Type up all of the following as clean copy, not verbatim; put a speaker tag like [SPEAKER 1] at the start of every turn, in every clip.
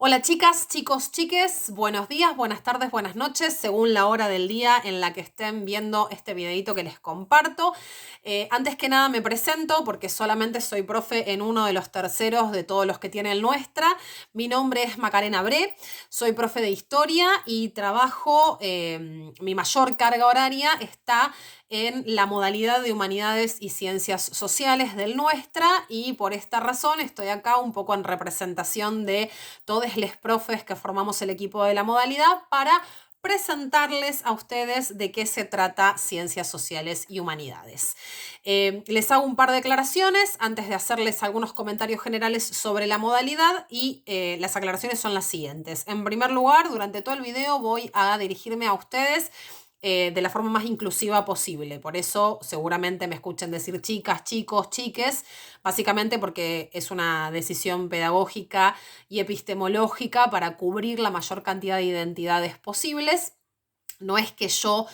[SPEAKER 1] Hola chicas, chicos, chiques, buenos días, buenas tardes, buenas noches, según la hora del día en la que estén viendo este videito que les comparto. Antes que nada me presento porque solamente soy profe en uno de los terceros de todos los que tiene el Nuestra. Mi nombre es Macarena Bre, soy profe de historia y trabajo, mi mayor carga horaria está en la modalidad de Humanidades y Ciencias Sociales del Nuestra y por esta razón estoy acá un poco en representación de todos los profes que formamos el equipo de la modalidad para presentarles a ustedes de qué se trata Ciencias Sociales y Humanidades. Les hago un par de declaraciones antes de hacerles algunos comentarios generales sobre la modalidad y las aclaraciones son las siguientes. En primer lugar, durante todo el video voy a dirigirme a ustedes de la forma más inclusiva posible. Por eso seguramente me escuchen decir chicas, chicos, chiques, básicamente porque es una decisión pedagógica y epistemológica para cubrir la mayor cantidad de identidades posibles. No es que yo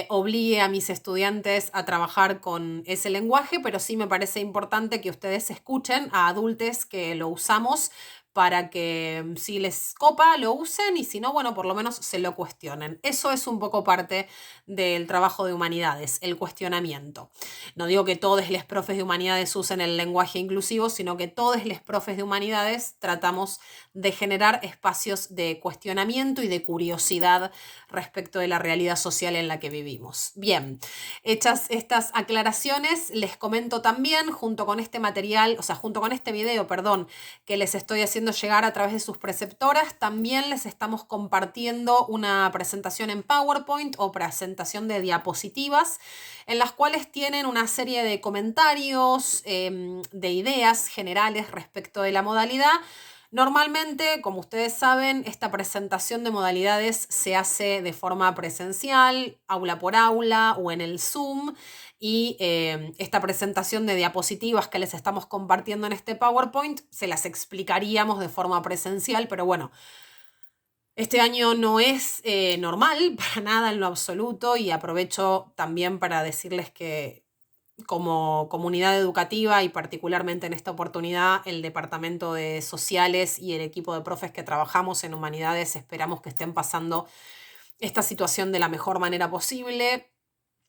[SPEAKER 1] obligue a mis estudiantes a trabajar con ese lenguaje, pero sí me parece importante que ustedes escuchen a adultos que lo usamos para que si les copa lo usen y si no, bueno, por lo menos se lo cuestionen. Eso es un poco parte del trabajo de humanidades, el cuestionamiento. No digo que todos los profes de humanidades usen el lenguaje inclusivo, sino que todos los profes de humanidades tratamos de generar espacios de cuestionamiento y de curiosidad respecto de la realidad social en la que vivimos. Bien, hechas estas aclaraciones, les comento también, junto con este material, o sea, junto con este video, perdón, que les estoy haciendo llegar a través de sus preceptoras, también les estamos compartiendo una presentación en PowerPoint o presentación de diapositivas, en las cuales tienen una serie de comentarios, de ideas generales respecto de la modalidad. Normalmente, como ustedes saben, esta presentación de modalidades se hace de forma presencial, aula por aula o en el Zoom. Y esta presentación de diapositivas que les estamos compartiendo en este PowerPoint se las explicaríamos de forma presencial, pero bueno, este año no es normal para nada en lo absoluto y aprovecho también para decirles que como comunidad educativa y particularmente en esta oportunidad el Departamento de Sociales y el equipo de profes que trabajamos en Humanidades esperamos que estén pasando esta situación de la mejor manera posible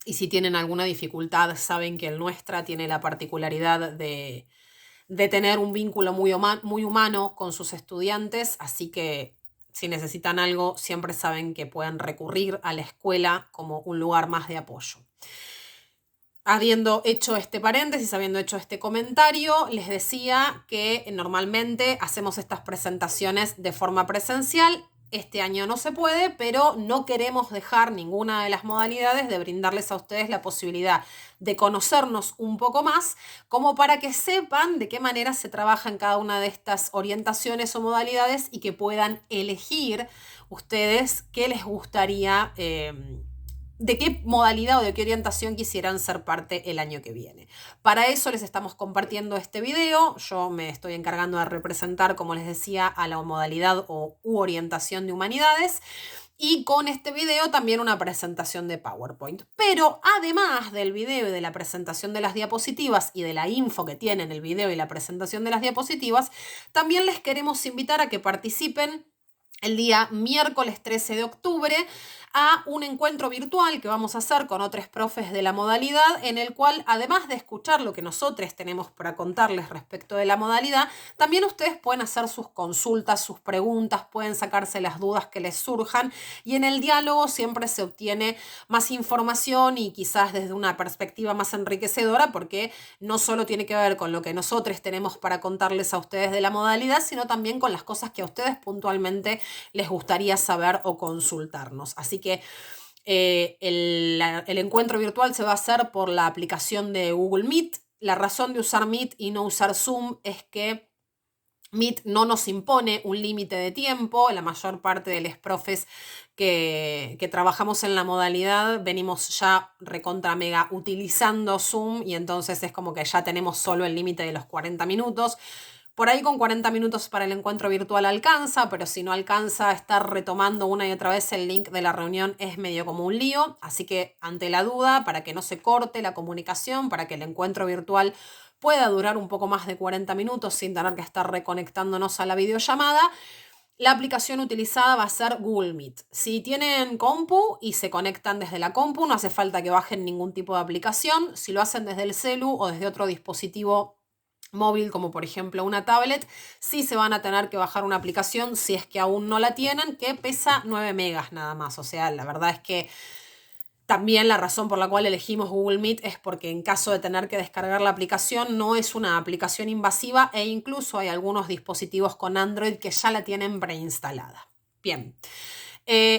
[SPEAKER 1] y si tienen alguna dificultad saben que el Nuestra tiene la particularidad de tener un vínculo muy humano con sus estudiantes, así que si necesitan algo siempre saben que pueden recurrir a la escuela como un lugar más de apoyo. Habiendo hecho este paréntesis, habiendo hecho este comentario, les decía que normalmente hacemos estas presentaciones de forma presencial. Este año no se puede, pero no queremos dejar ninguna de las modalidades de brindarles a ustedes la posibilidad de conocernos un poco más, como para que sepan de qué manera se trabaja en cada una de estas orientaciones o modalidades y que puedan elegir ustedes qué les gustaría de qué modalidad o de qué orientación quisieran ser parte el año que viene. Para eso les estamos compartiendo este video. Yo me estoy encargando de representar, como les decía, a la modalidad u orientación de humanidades. Y con este video también una presentación de PowerPoint. Pero además del video y de la presentación de las diapositivas y de la info que tienen el video y la presentación de las diapositivas, también les queremos invitar a que participen el día miércoles 13 de octubre a un encuentro virtual que vamos a hacer con otros profes de la modalidad, en el cual, además de escuchar lo que nosotros tenemos para contarles respecto de la modalidad, también ustedes pueden hacer sus consultas, sus preguntas, pueden sacarse las dudas que les surjan y en el diálogo siempre se obtiene más información y quizás desde una perspectiva más enriquecedora, porque no solo tiene que ver con lo que nosotros tenemos para contarles a ustedes de la modalidad, sino también con las cosas que a ustedes puntualmente les gustaría saber o consultarnos. Así que el encuentro virtual se va a hacer por la aplicación de Google Meet. La razón de usar Meet y no usar Zoom es que Meet no nos impone un límite de tiempo. La mayor parte de los profes que trabajamos en la modalidad venimos ya recontra mega utilizando Zoom y entonces es como que ya tenemos solo el límite de los 40 minutos. Por ahí con 40 minutos para el encuentro virtual alcanza, pero si no alcanza, estar retomando una y otra vez el link de la reunión es medio como un lío. Así que ante la duda, para que no se corte la comunicación, para que el encuentro virtual pueda durar un poco más de 40 minutos sin tener que estar reconectándonos a la videollamada, La aplicación utilizada va a ser Google Meet. Si tienen compu y se conectan desde la compu, no hace falta que bajen ningún tipo de aplicación. Si lo hacen desde el celu o desde otro dispositivo móvil, como por ejemplo una tablet, sí se van a tener que bajar una aplicación si es que aún no la tienen, que pesa 9 megas nada más. O sea, la verdad es que también la razón por la cual elegimos Google Meet es porque en caso de tener que descargar la aplicación no es una aplicación invasiva e incluso hay algunos dispositivos con Android que ya la tienen preinstalada. Bien,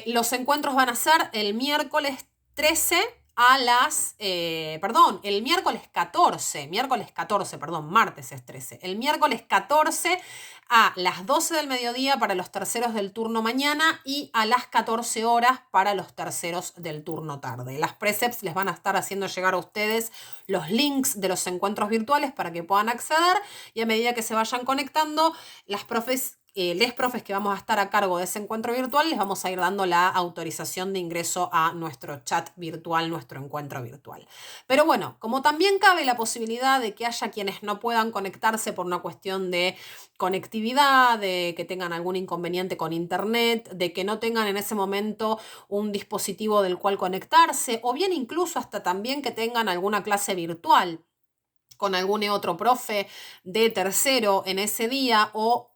[SPEAKER 1] los encuentros van a ser el miércoles 13 a las, el miércoles 14, perdón, martes es 13, el miércoles 14 a las 12 del mediodía para los terceros del turno mañana y a las 14 horas para los terceros del turno tarde. Las precepts les van a estar haciendo llegar a ustedes los links de los encuentros virtuales para que puedan acceder y a medida que se vayan conectando, les profes que vamos a estar a cargo de ese encuentro virtual, les vamos a ir dando la autorización de ingreso a nuestro chat virtual, nuestro encuentro virtual. Pero bueno, como también cabe la posibilidad de que haya quienes no puedan conectarse por una cuestión de conectividad, de que tengan algún inconveniente con internet, de que no tengan en ese momento un dispositivo del cual conectarse, o bien incluso hasta también que tengan alguna clase virtual con algún otro profe de tercero en ese día o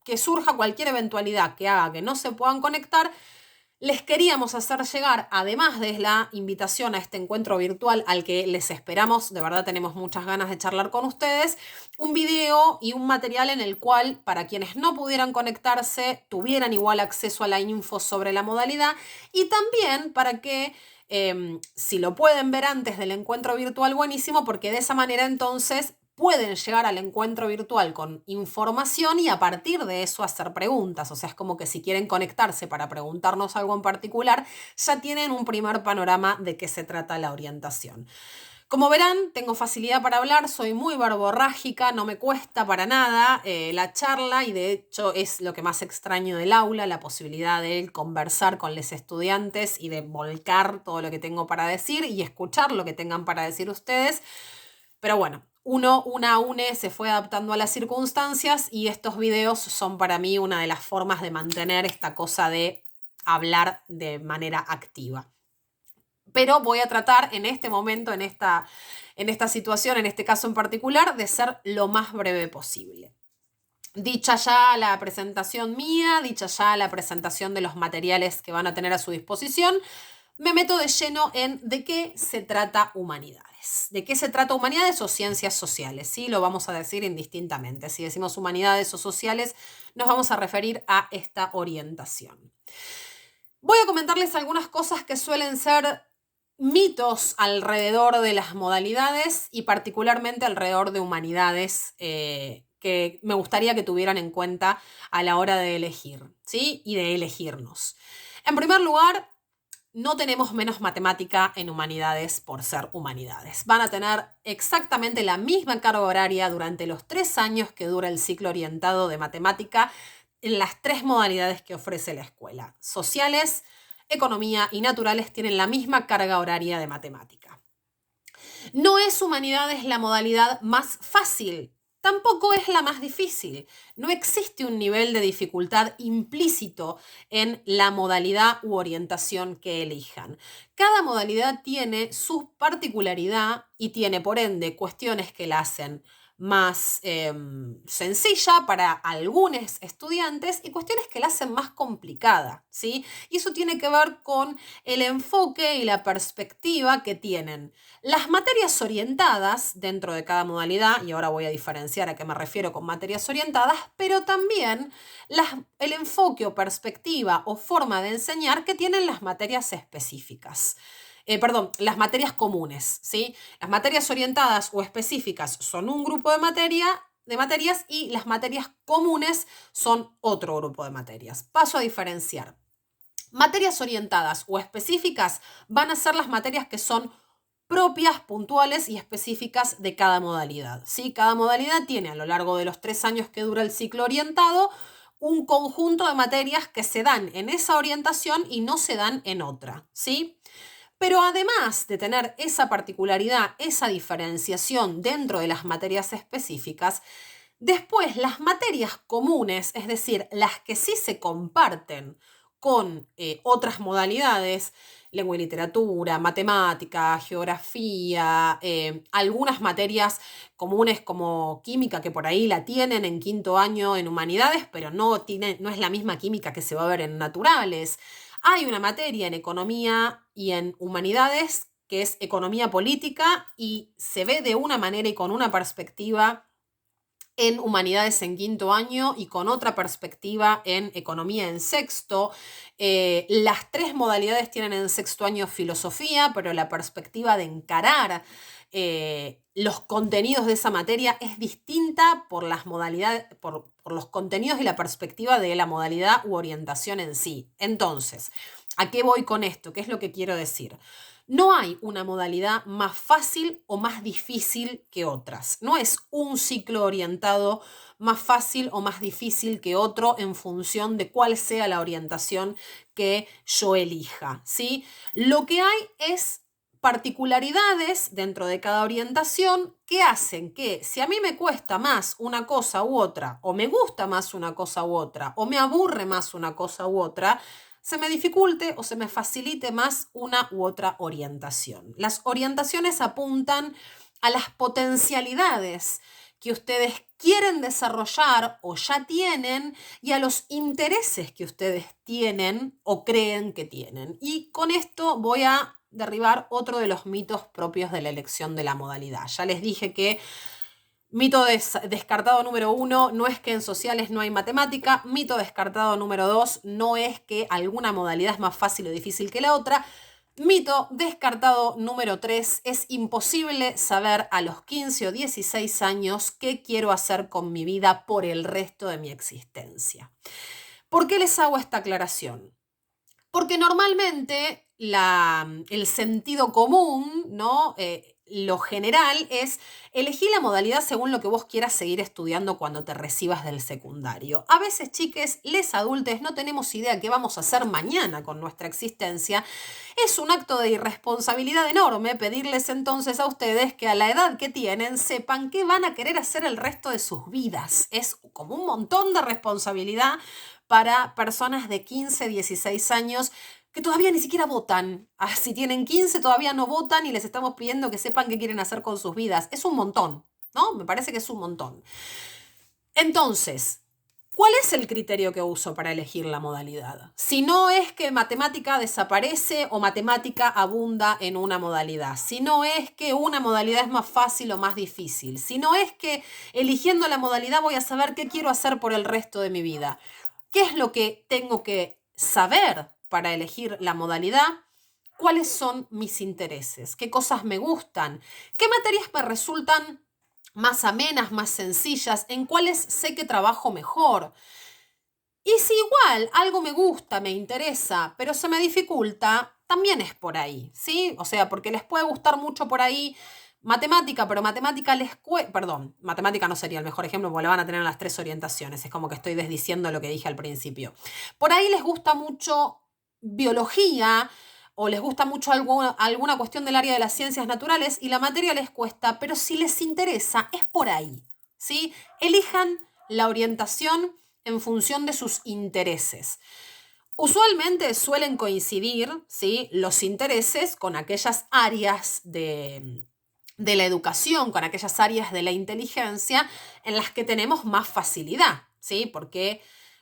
[SPEAKER 1] que surja cualquier eventualidad que haga que no se puedan conectar, les queríamos hacer llegar, además de la invitación a este encuentro virtual al que les esperamos, de verdad tenemos muchas ganas de charlar con ustedes, un video y un material en el cual, para quienes no pudieran conectarse, tuvieran igual acceso a la info sobre la modalidad y también para que si lo pueden ver antes del encuentro virtual, buenísimo, porque de esa manera entonces pueden llegar al encuentro virtual con información y a partir de eso hacer preguntas. O sea, es como que si quieren conectarse para preguntarnos algo en particular, ya tienen un primer panorama de qué se trata la orientación. Como verán, tengo facilidad para hablar, soy muy verborrágica, no me cuesta para nada la charla y de hecho es lo que más extraño del aula, la posibilidad de conversar con los estudiantes y de volcar todo lo que tengo para decir y escuchar lo que tengan para decir ustedes. Pero bueno, una a una se fue adaptando a las circunstancias y estos videos son para mí una de las formas de mantener esta cosa de hablar de manera activa. Pero voy a tratar en este momento, en esta situación, en este caso en particular, de ser lo más breve posible. Dicha ya la presentación mía, dicha ya la presentación de los materiales que van a tener a su disposición, me meto de lleno en de qué se trata humanidades. ¿De qué se trata humanidades o ciencias sociales? ¿Sí? Lo vamos a decir indistintamente. Si decimos humanidades o sociales, nos vamos a referir a esta orientación. Voy a comentarles algunas cosas que suelen ser mitos alrededor de las modalidades y particularmente alrededor de humanidades que me gustaría que tuvieran en cuenta a la hora de elegir, ¿sí? Y de elegirnos. En primer lugar, no tenemos menos matemática en humanidades por ser humanidades. Van a tener exactamente la misma carga horaria durante los 3 años que dura el ciclo orientado de matemática en las 3 modalidades que ofrece la escuela. Sociales, economía y naturales tienen la misma carga horaria de matemática. No es humanidades la modalidad más fácil, tampoco es la más difícil. No existe un nivel de dificultad implícito en la modalidad u orientación que elijan. Cada modalidad tiene su particularidad y tiene por ende cuestiones que la hacen más sencilla para algunos estudiantes y cuestiones que la hacen más complicada, ¿sí? Y eso tiene que ver con el enfoque y la perspectiva que tienen las materias orientadas dentro de cada modalidad, y ahora voy a diferenciar a qué me refiero con materias orientadas, pero también el enfoque o perspectiva o forma de enseñar que tienen las materias específicas. Las materias comunes, ¿sí? Las materias orientadas o específicas son un grupo de materias y las materias comunes son otro grupo de materias. Paso a diferenciar. Materias orientadas o específicas van a ser las materias que son propias, puntuales y específicas de cada modalidad, ¿sí? Cada modalidad tiene a lo largo de los 3 años que dura el ciclo orientado un conjunto de materias que se dan en esa orientación y no se dan en otra, ¿sí? Pero además de tener esa particularidad, esa diferenciación dentro de las materias específicas, Después, las materias comunes, es decir, las que sí se comparten con otras modalidades, lengua y literatura, matemática, geografía, algunas materias comunes como química, que por ahí la tienen en quinto año en humanidades, pero no es la misma química que se va a ver en naturales. Hay una materia en economía y en humanidades que es economía política y se ve de una manera y con una perspectiva en humanidades en quinto año y con otra perspectiva en economía en sexto. Las tres modalidades tienen en sexto año filosofía, pero la perspectiva de encarar los contenidos de esa materia es distinta por las modalidades, por los contenidos y la perspectiva de la modalidad u orientación en sí. Entonces, ¿a qué voy con esto? ¿Qué es lo que quiero decir? No hay una modalidad más fácil o más difícil que otras. No es un ciclo orientado más fácil o más difícil que otro en función de cuál sea la orientación que yo elija, ¿sí? Lo que hay es particularidades dentro de cada orientación que hacen que si a mí me cuesta más una cosa u otra, o me gusta más una cosa u otra, o me aburre más una cosa u otra, se me dificulte o se me facilite más una u otra orientación. Las orientaciones apuntan a las potencialidades que ustedes quieren desarrollar o ya tienen y a los intereses que ustedes tienen o creen que tienen. Y con esto voy a derribar otro de los mitos propios de la elección de la modalidad. Ya les dije que mito descartado número 1, no es que en sociales no hay matemática. Mito descartado número 2, no es que alguna modalidad es más fácil o difícil que la otra. Mito descartado número 3, es imposible saber a los 15 o 16 años qué quiero hacer con mi vida por el resto de mi existencia. ¿Por qué les hago esta aclaración? Porque normalmente el sentido común, ¿no? Lo general es elegir la modalidad según lo que vos quieras seguir estudiando cuando te recibas del secundario. A veces, chiques, les adultos no tenemos idea qué vamos a hacer mañana con nuestra existencia. Es un acto de irresponsabilidad enorme pedirles entonces a ustedes que a la edad que tienen sepan qué van a querer hacer el resto de sus vidas. Es como un montón de responsabilidad para personas de 15, 16 años que todavía ni siquiera votan. Si tienen 15 todavía no votan y les estamos pidiendo que sepan qué quieren hacer con sus vidas. Es un montón, ¿no? Me parece que es un montón. Entonces, ¿cuál es el criterio que uso para elegir la modalidad? Si no es que matemática desaparece o matemática abunda en una modalidad, si no es que una modalidad es más fácil o más difícil, si no es que eligiendo la modalidad voy a saber qué quiero hacer por el resto de mi vida. ¿Qué es lo que tengo que saber para elegir la modalidad? ¿Cuáles son mis intereses? ¿Qué cosas me gustan? ¿Qué materias me resultan más amenas, más sencillas? ¿En cuáles sé que trabajo mejor? Y si igual algo me gusta, me interesa, pero se me dificulta, también es por ahí, ¿sí? O sea, porque les puede gustar mucho por ahí matemática, pero matemática matemática no sería el mejor ejemplo porque le van a tener en las tres orientaciones. Es como que estoy desdiciendo lo que dije al principio. Por ahí les gusta mucho biología o les gusta mucho alguna cuestión del área de las ciencias naturales y la materia les cuesta, pero si les interesa, es por ahí, ¿sí? Elijan la orientación en función de sus intereses. Usualmente suelen coincidir, ¿sí?, los intereses con aquellas áreas de la educación, con aquellas áreas de la inteligencia en las que tenemos más facilidad, ¿sí? Porque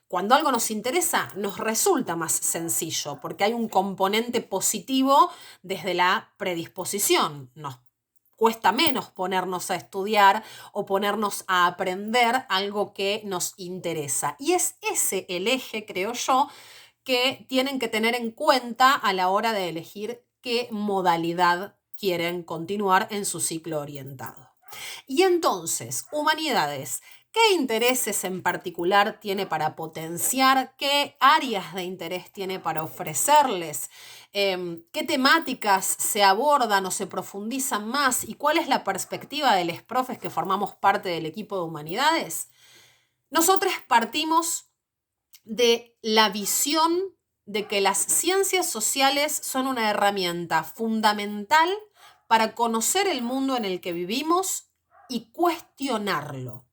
[SPEAKER 1] cuando algo nos interesa, nos resulta más sencillo, porque hay un componente positivo desde la predisposición. Nos cuesta menos ponernos a estudiar o ponernos a aprender algo que nos interesa. Y es ese el eje, creo yo, que tienen que tener en cuenta a la hora de elegir qué modalidad quieren continuar en su ciclo orientado. Y entonces, humanidades, ¿qué intereses en particular tiene para potenciar? ¿Qué áreas de interés tiene para ofrecerles? ¿Qué temáticas se abordan o se profundizan más? ¿Y cuál es la perspectiva de los profes que formamos parte del equipo de humanidades? Nosotros partimos de la visión de que las ciencias sociales son una herramienta fundamental para conocer el mundo en el que vivimos y cuestionarlo.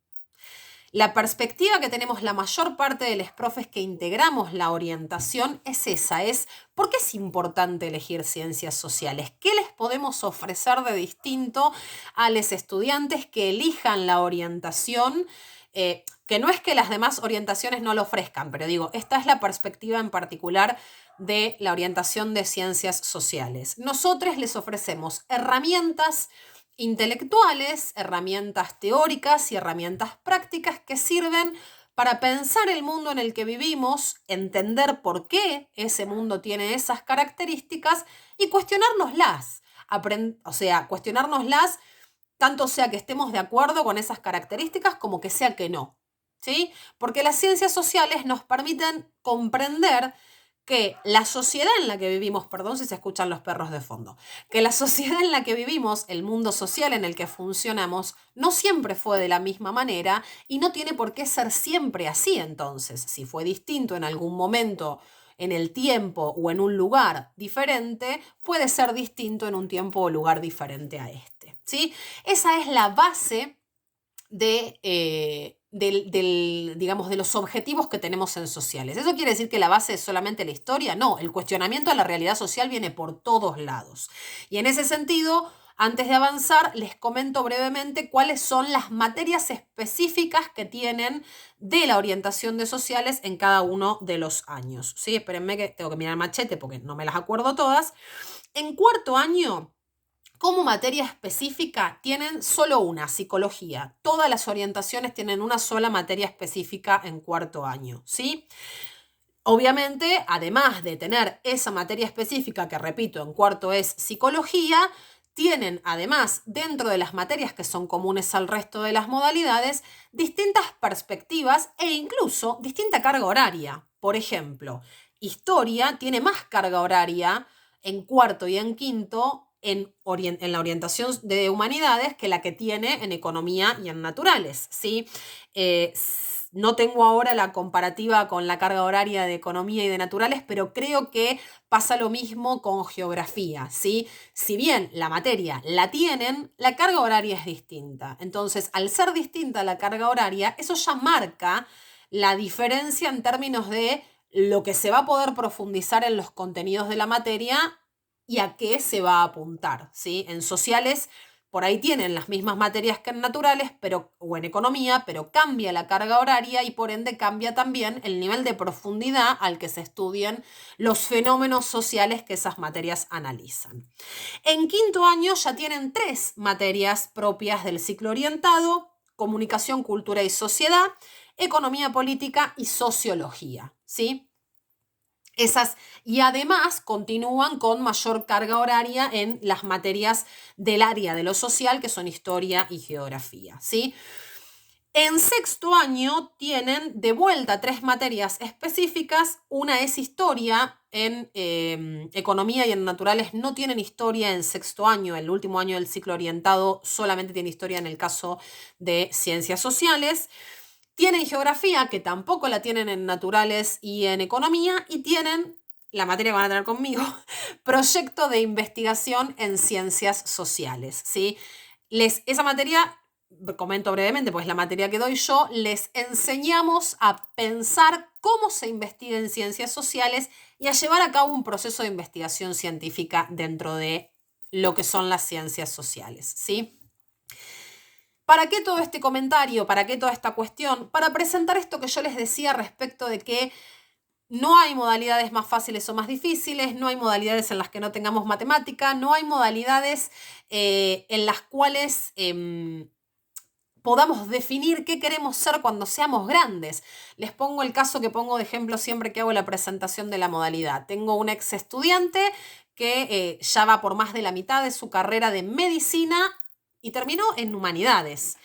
[SPEAKER 1] La perspectiva que tenemos la mayor parte de los profes que integramos la orientación es esa, es ¿por qué es importante elegir ciencias sociales? ¿Qué les podemos ofrecer de distinto a los estudiantes que elijan la orientación? Que no es que las demás orientaciones no lo ofrezcan, pero digo, esta es la perspectiva en particular de la orientación de ciencias sociales. Nosotros les ofrecemos herramientas intelectuales, herramientas teóricas y herramientas prácticas que sirven para pensar el mundo en el que vivimos, entender por qué ese mundo tiene esas características y cuestionárnoslas. O sea, cuestionárnoslas tanto sea que estemos de acuerdo con esas características como que sea que no. ¿Sí? Porque las ciencias sociales nos permiten comprender que la sociedad en la que vivimos, perdón si se escuchan los perros de fondo, que la sociedad en la que vivimos, el mundo social en el que funcionamos, no siempre fue de la misma manera y no tiene por qué ser siempre así entonces. Si fue distinto en algún momento, en el tiempo o en un lugar diferente, puede ser distinto en un tiempo o lugar diferente a este. ¿Sí? Esa es la base digamos, de los objetivos que tenemos en sociales. ¿Eso quiere decir que la base es solamente la historia? No, el cuestionamiento a la realidad social viene por todos lados. Y en ese sentido, antes de avanzar, les comento brevemente cuáles son las materias específicas que tienen de la orientación de sociales en cada uno de los años. ¿Sí? Espérenme que tengo que mirar el machete porque no me las acuerdo todas. En cuarto año, como materia específica tienen solo una, psicología. Todas las orientaciones tienen una sola materia específica en cuarto año, ¿sí? Obviamente, además de tener esa materia específica, que repito, en cuarto es psicología, tienen además, dentro de las materias que son comunes al resto de las modalidades, distintas perspectivas e incluso distinta carga horaria. Por ejemplo, historia tiene más carga horaria en cuarto y en quinto en la orientación de humanidades que la que tiene en economía y en naturales, ¿sí? No tengo ahora la comparativa con la carga horaria de economía y de naturales, pero creo que pasa lo mismo con geografía, ¿sí? Si bien la materia la tienen, la carga horaria es distinta. Entonces, al ser distinta la carga horaria, eso ya marca la diferencia en términos de lo que se va a poder profundizar en los contenidos de la materia y a qué se va a apuntar, ¿sí? En sociales por ahí tienen las mismas materias que en naturales o en economía, pero cambia la carga horaria y por ende cambia también el nivel de profundidad al que se estudian los fenómenos sociales que esas materias analizan. En quinto año ya tienen 3 materias propias del ciclo orientado: comunicación, cultura y sociedad, economía política y sociología, ¿sí? Y además continúan con mayor carga horaria en las materias del área de lo social, que son historia y geografía, ¿sí? En sexto año tienen de vuelta 3 materias específicas. Una es historia. En economía y en naturales no tienen historia en sexto año. El último año del ciclo orientado solamente tiene historia en el caso de ciencias sociales. Tienen geografía, que tampoco la tienen en naturales y en economía, y tienen, la materia que van a tener conmigo, proyecto de investigación en ciencias sociales, ¿sí? Esa materia, comento brevemente, pues la materia que doy yo, les enseñamos a pensar cómo se investiga en ciencias sociales y a llevar a cabo un proceso de investigación científica dentro de lo que son las ciencias sociales, ¿sí? ¿Para qué todo este comentario? ¿Para qué toda esta cuestión? Para presentar esto que yo les decía respecto de que no hay modalidades más fáciles o más difíciles, no hay modalidades en las que no tengamos matemática, no hay modalidades en las cuales podamos definir qué queremos ser cuando seamos grandes. Les pongo el caso que pongo de ejemplo siempre que hago la presentación de la modalidad. Tengo un ex estudiante que ya va por más de la mitad de su carrera de medicina y terminó en humanidades.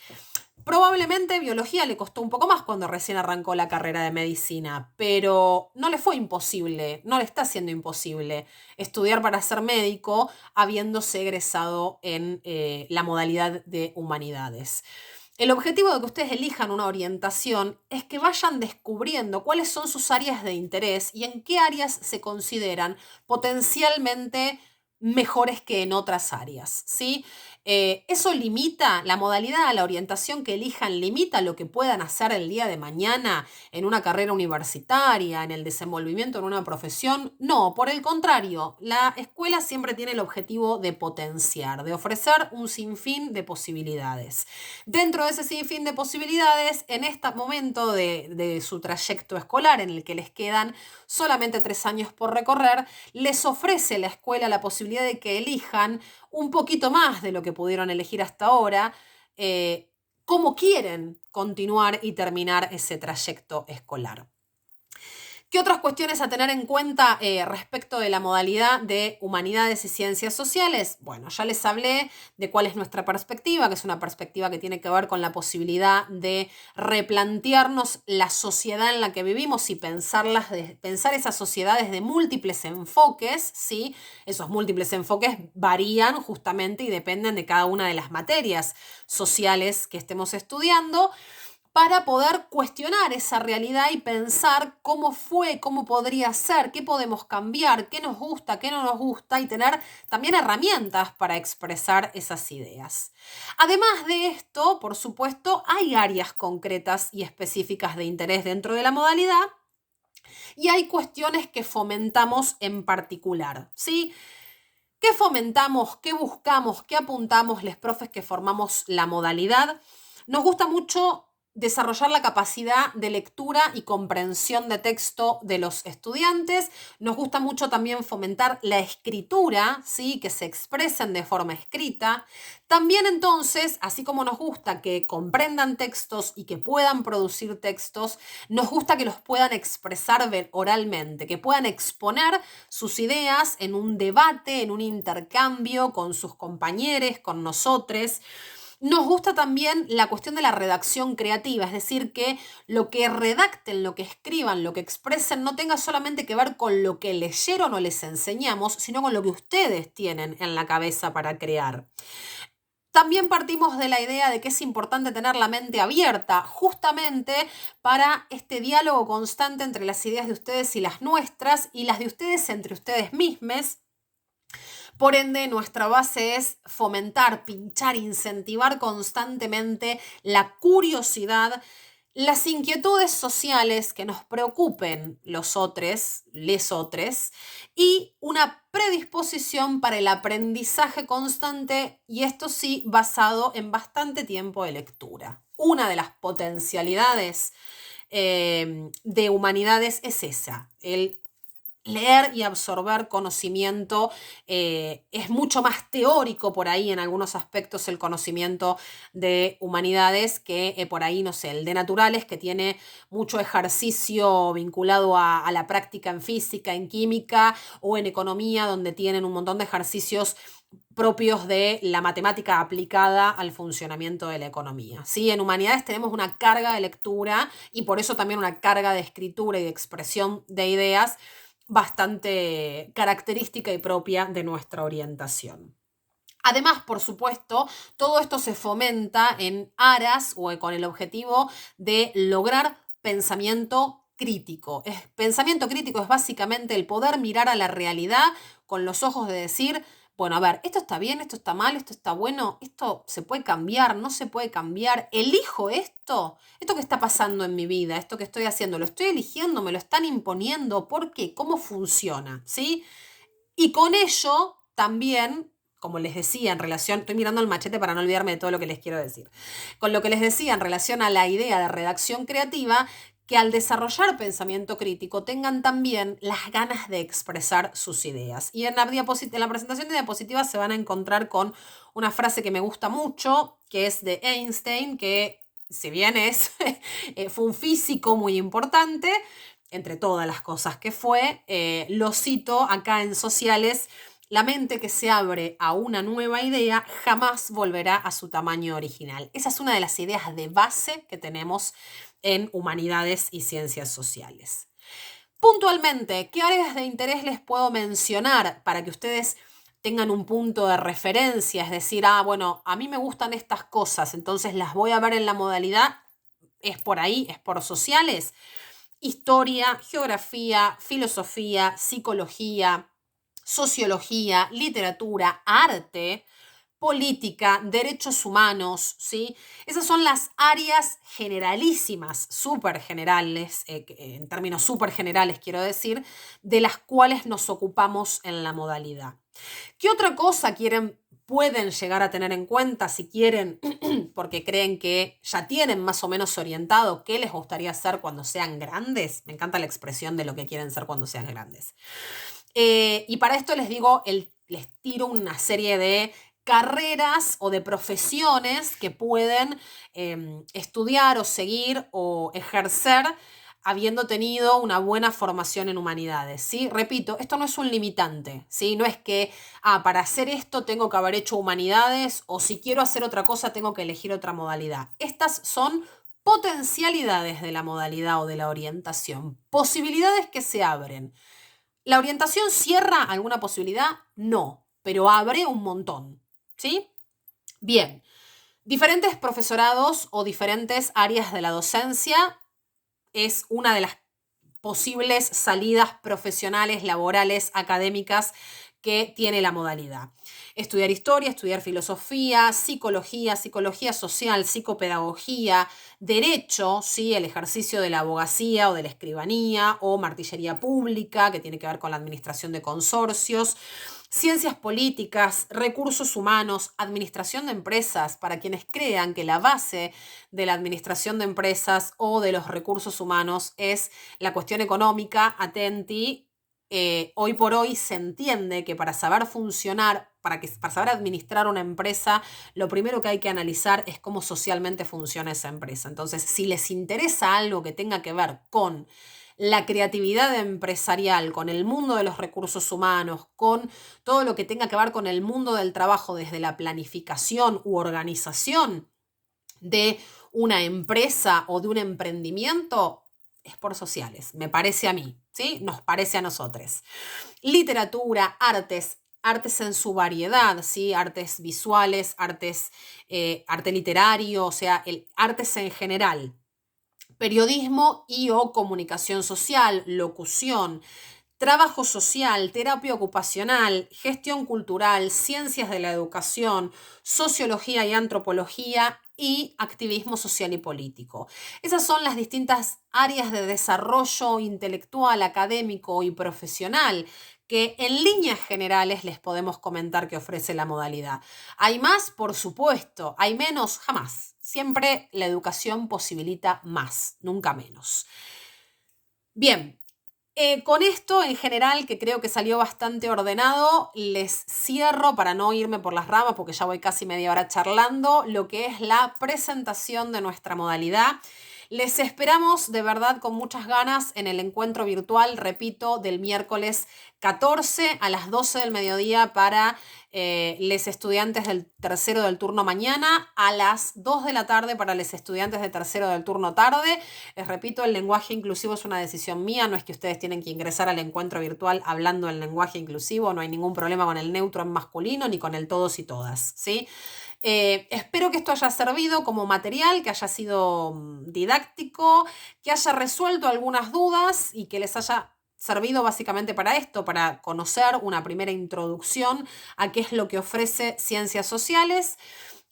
[SPEAKER 1] Probablemente biología le costó un poco más cuando recién arrancó la carrera de medicina, pero no le fue imposible, no le está siendo imposible estudiar para ser médico habiéndose egresado en la modalidad de humanidades. El objetivo de que ustedes elijan una orientación es que vayan descubriendo cuáles son sus áreas de interés y en qué áreas se consideran potencialmente mejores que en otras áreas, ¿sí? Eso limita la modalidad, la orientación que elijan, limita lo que puedan hacer el día de mañana en una carrera universitaria, en el desenvolvimiento en una profesión. No, por el contrario, la escuela siempre tiene el objetivo de potenciar, de ofrecer un sinfín de posibilidades. Dentro de ese sinfín de posibilidades, en este momento de su trayecto escolar, en el que les quedan solamente 3 años por recorrer, les ofrece la escuela la posibilidad de que elijan un poquito más de lo que pudieron elegir hasta ahora, cómo quieren continuar y terminar ese trayecto escolar. ¿Qué otras cuestiones a tener en cuenta respecto de la modalidad de humanidades y ciencias sociales? Bueno, ya les hablé de cuál es nuestra perspectiva, que es una perspectiva que tiene que ver con la posibilidad de replantearnos la sociedad en la que vivimos y pensar esas sociedades de múltiples enfoques, ¿sí? Esos múltiples enfoques varían justamente y dependen de cada una de las materias sociales que estemos estudiando, para poder cuestionar esa realidad y pensar cómo fue, cómo podría ser, qué podemos cambiar, qué nos gusta, qué no nos gusta, y tener también herramientas para expresar esas ideas. Además de esto, por supuesto, hay áreas concretas y específicas de interés dentro de la modalidad y hay cuestiones que fomentamos en particular, ¿sí? ¿Qué fomentamos, qué buscamos, qué apuntamos los profes que formamos la modalidad? Nos gusta mucho desarrollar la capacidad de lectura y comprensión de texto de los estudiantes. Nos gusta mucho también fomentar la escritura, ¿sí? Que se expresen de forma escrita. También entonces, así como nos gusta que comprendan textos y que puedan producir textos, nos gusta que los puedan expresar oralmente, que puedan exponer sus ideas en un debate, en un intercambio con sus compañeros, con nosotros. Nos gusta también la cuestión de la redacción creativa, es decir, que lo que redacten, lo que escriban, lo que expresen no tenga solamente que ver con lo que leyeron o les enseñamos, sino con lo que ustedes tienen en la cabeza para crear. También partimos de la idea de que es importante tener la mente abierta, justamente para este diálogo constante entre las ideas de ustedes y las nuestras, y las de ustedes entre ustedes mismos. Por ende, nuestra base es fomentar, pinchar, incentivar constantemente la curiosidad, las inquietudes sociales que nos preocupen los otros, les otros, y una predisposición para el aprendizaje constante, y esto sí basado en bastante tiempo de lectura. Una de las potencialidades de humanidades es esa, el leer y absorber conocimiento. Es mucho más teórico por ahí en algunos aspectos el conocimiento de humanidades que por ahí, no sé, el de naturales, que tiene mucho ejercicio vinculado a la práctica en física, en química o en economía, donde tienen un montón de ejercicios propios de la matemática aplicada al funcionamiento de la economía, ¿sí? En humanidades tenemos una carga de lectura y por eso también una carga de escritura y de expresión de ideas bastante característica y propia de nuestra orientación. Además, por supuesto, todo esto se fomenta en aras o con el objetivo de lograr pensamiento crítico. Pensamiento crítico es básicamente el poder mirar a la realidad con los ojos de decir, bueno, a ver, esto está bien, esto está mal, esto está bueno, esto se puede cambiar, no se puede cambiar, elijo esto que está pasando en mi vida, esto que estoy haciendo, lo estoy eligiendo, me lo están imponiendo, ¿por qué? ¿Cómo funciona? ¿Sí? Y con ello también, como les decía en relación, estoy mirando el machete para no olvidarme de todo lo que les quiero decir, con lo que les decía en relación a la idea de redacción creativa, que al desarrollar pensamiento crítico tengan también las ganas de expresar sus ideas. Y en la presentación de diapositivas se van a encontrar con una frase que me gusta mucho, que es de Einstein, que si bien fue un físico muy importante, entre todas las cosas que fue, lo cito acá en Sociales: la mente que se abre a una nueva idea jamás volverá a su tamaño original. Esa es una de las ideas de base que tenemos en humanidades y ciencias sociales. Puntualmente, ¿qué áreas de interés les puedo mencionar para que ustedes tengan un punto de referencia? Es decir, bueno, a mí me gustan estas cosas, entonces las voy a ver en la modalidad, es por ahí, es por sociales. Historia, geografía, filosofía, psicología, sociología, literatura, arte, política, derechos humanos, ¿sí? Esas son las áreas generalísimas, súper generales, en términos súper generales quiero decir, de las cuales nos ocupamos en la modalidad. ¿Qué otra cosa pueden llegar a tener en cuenta si quieren, porque creen que ya tienen más o menos orientado qué les gustaría hacer cuando sean grandes? Me encanta la expresión de lo que quieren ser cuando sean grandes. Y para esto les digo, les tiro una serie de carreras o de profesiones que pueden estudiar o seguir o ejercer habiendo tenido una buena formación en humanidades, ¿sí? Repito, esto no es un limitante, ¿sí? No es que, para hacer esto tengo que haber hecho humanidades o si quiero hacer otra cosa tengo que elegir otra modalidad. Estas son potencialidades de la modalidad o de la orientación, posibilidades que se abren. ¿La orientación cierra alguna posibilidad? No, pero abre un montón, ¿sí? Bien, diferentes profesorados o diferentes áreas de la docencia es una de las posibles salidas profesionales, laborales, académicas que tiene la modalidad. Estudiar historia, estudiar filosofía, psicología, psicología social, psicopedagogía, derecho, ¿sí? El ejercicio de la abogacía o de la escribanía o martillería pública, que tiene que ver con la administración de consorcios, ciencias políticas, recursos humanos, administración de empresas, para quienes crean que la base de la administración de empresas o de los recursos humanos es la cuestión económica, atenti. Hoy por hoy se entiende que para saber funcionar, para saber administrar una empresa, lo primero que hay que analizar es cómo socialmente funciona esa empresa. Entonces, si les interesa algo que tenga que ver con la creatividad empresarial, con el mundo de los recursos humanos, con todo lo que tenga que ver con el mundo del trabajo desde la planificación u organización de una empresa o de un emprendimiento, es por sociales, me parece a mí, ¿sí? Nos parece a nosotros. Literatura, artes en su variedad, ¿sí? Artes visuales, arte literario, o sea, artes en general. Periodismo y o comunicación social, locución, trabajo social, terapia ocupacional, gestión cultural, ciencias de la educación, sociología y antropología y activismo social y político. Esas son las distintas áreas de desarrollo intelectual, académico y profesional que en líneas generales les podemos comentar que ofrece la modalidad. ¿Hay más? Por supuesto. ¿Hay menos? Jamás. Siempre la educación posibilita más, nunca menos. Bien, con esto en general, que creo que salió bastante ordenado, les cierro para no irme por las ramas, porque ya voy casi media hora charlando, lo que es la presentación de nuestra modalidad. Les esperamos de verdad con muchas ganas en el encuentro virtual, repito, del miércoles 14 a las 12 del mediodía para los estudiantes del tercero del turno mañana, a las 2 de la tarde para los estudiantes de tercero del turno tarde. Les repito, el lenguaje inclusivo es una decisión mía, no es que ustedes tienen que ingresar al encuentro virtual hablando el lenguaje inclusivo, no hay ningún problema con el neutro en masculino ni con el todos y todas, ¿sí? Espero que esto haya servido como material, que haya sido didáctico, que haya resuelto algunas dudas y que les haya servido básicamente para esto, para conocer una primera introducción a qué es lo que ofrece Ciencias Sociales.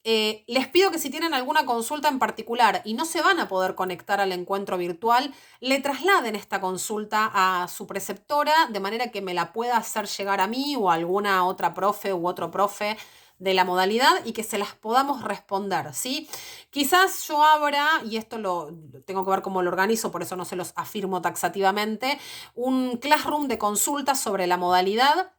[SPEAKER 1] Les pido que si tienen alguna consulta en particular y no se van a poder conectar al encuentro virtual, le trasladen esta consulta a su preceptora de manera que me la pueda hacer llegar a mí o a alguna otra profe u otro profe de la modalidad y que se las podamos responder, ¿sí? Quizás yo abra, y esto lo tengo que ver cómo lo organizo, por eso no se los afirmo taxativamente, un classroom de consultas sobre la modalidad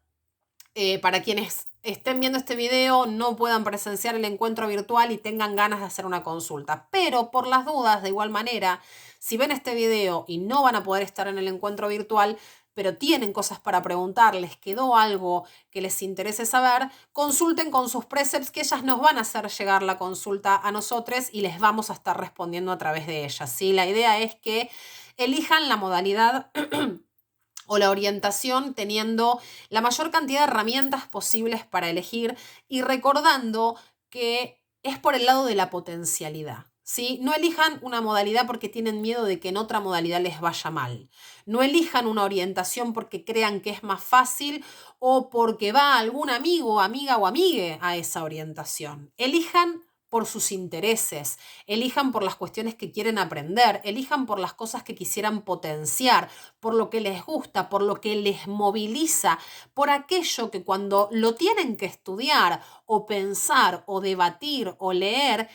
[SPEAKER 1] para quienes estén viendo este video, no puedan presenciar el encuentro virtual y tengan ganas de hacer una consulta. Pero por las dudas, de igual manera, si ven este video y no van a poder estar en el encuentro virtual, pero tienen cosas para preguntar, les quedó algo que les interese saber, consulten con sus precepts que ellas nos van a hacer llegar la consulta a nosotros y les vamos a estar respondiendo a través de ellas, ¿sí? La idea es que elijan la modalidad o la orientación teniendo la mayor cantidad de herramientas posibles para elegir y recordando que es por el lado de la potencialidad, ¿sí? No elijan una modalidad porque tienen miedo de que en otra modalidad les vaya mal. No elijan una orientación porque crean que es más fácil o porque va algún amigo, amiga o amigue a esa orientación. Elijan por sus intereses, elijan por las cuestiones que quieren aprender, elijan por las cosas que quisieran potenciar, por lo que les gusta, por lo que les moviliza, por aquello que cuando lo tienen que estudiar o pensar o debatir o leer,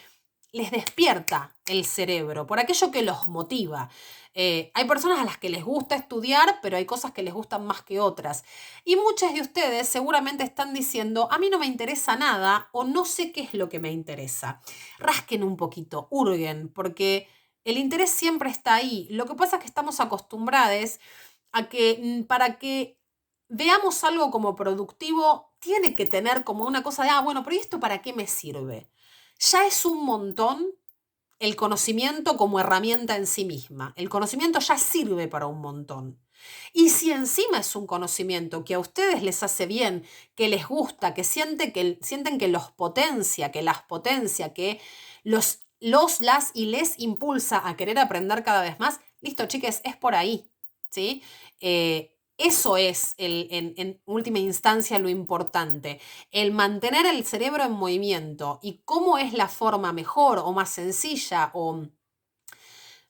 [SPEAKER 1] les despierta el cerebro, por aquello que los motiva. Hay personas a las que les gusta estudiar, pero hay cosas que les gustan más que otras. Y muchas de ustedes seguramente están diciendo, a mí no me interesa nada o no sé qué es lo que me interesa. Rasquen un poquito, hurguen, porque el interés siempre está ahí. Lo que pasa es que estamos acostumbrados a que para que veamos algo como productivo, tiene que tener como una cosa de, bueno, pero ¿y esto para qué me sirve? Ya es un montón el conocimiento como herramienta en sí misma. El conocimiento ya sirve para un montón. Y si encima es un conocimiento que a ustedes les hace bien, que les gusta, que sienten que los potencia, que las potencia, que las y les impulsa a querer aprender cada vez más, listo, chiques, es por ahí. ¿Sí? Eso es en última instancia lo importante, el mantener el cerebro en movimiento y cómo es la forma mejor o más sencilla o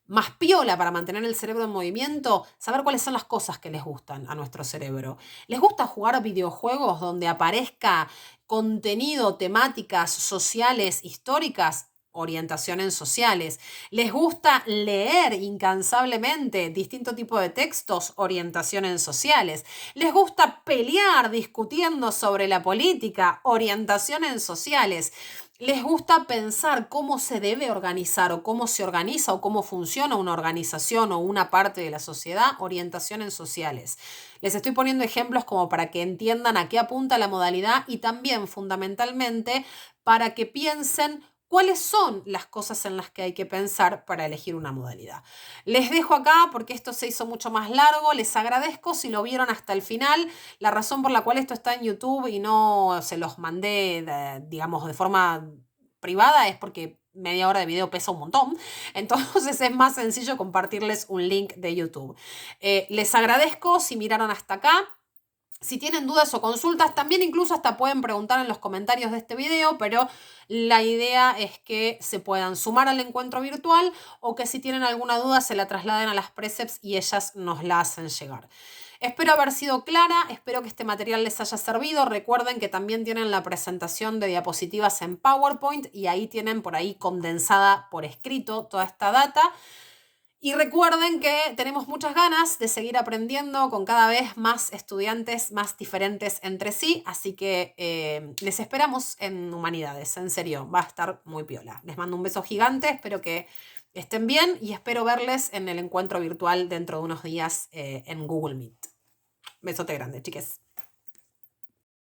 [SPEAKER 1] más piola para mantener el cerebro en movimiento, saber cuáles son las cosas que les gustan a nuestro cerebro. ¿Les gusta jugar videojuegos donde aparezca contenido, temáticas sociales, históricas? Orientación en sociales. ¿Les gusta leer incansablemente distinto tipo de textos? Orientación en sociales. ¿Les gusta pelear discutiendo sobre la política? Orientación en sociales. ¿Les gusta pensar cómo se debe organizar o cómo se organiza o cómo funciona una organización o una parte de la sociedad? Orientación en sociales. Les estoy poniendo ejemplos como para que entiendan a qué apunta la modalidad y también fundamentalmente para que piensen cuáles son las cosas en las que hay que pensar para elegir una modalidad. Les dejo acá porque esto se hizo mucho más largo. Les agradezco si lo vieron hasta el final. La razón por la cual esto está en YouTube y no se los mandé, digamos, de forma privada es porque media hora de video pesa un montón. Entonces es más sencillo compartirles un link de YouTube. Les agradezco si miraron hasta acá. Si tienen dudas o consultas, también incluso hasta pueden preguntar en los comentarios de este video, pero la idea es que se puedan sumar al encuentro virtual o que si tienen alguna duda se la trasladen a las Precepts y ellas nos la hacen llegar. Espero haber sido clara, espero que este material les haya servido. Recuerden que también tienen la presentación de diapositivas en PowerPoint y ahí tienen por ahí condensada por escrito toda esta data. Y recuerden que tenemos muchas ganas de seguir aprendiendo con cada vez más estudiantes más diferentes entre sí, así que les esperamos en Humanidades, en serio, va a estar muy piola. Les mando un beso gigante, espero que estén bien y espero verles en el encuentro virtual dentro de unos días en Google Meet. Besote grande, chiques.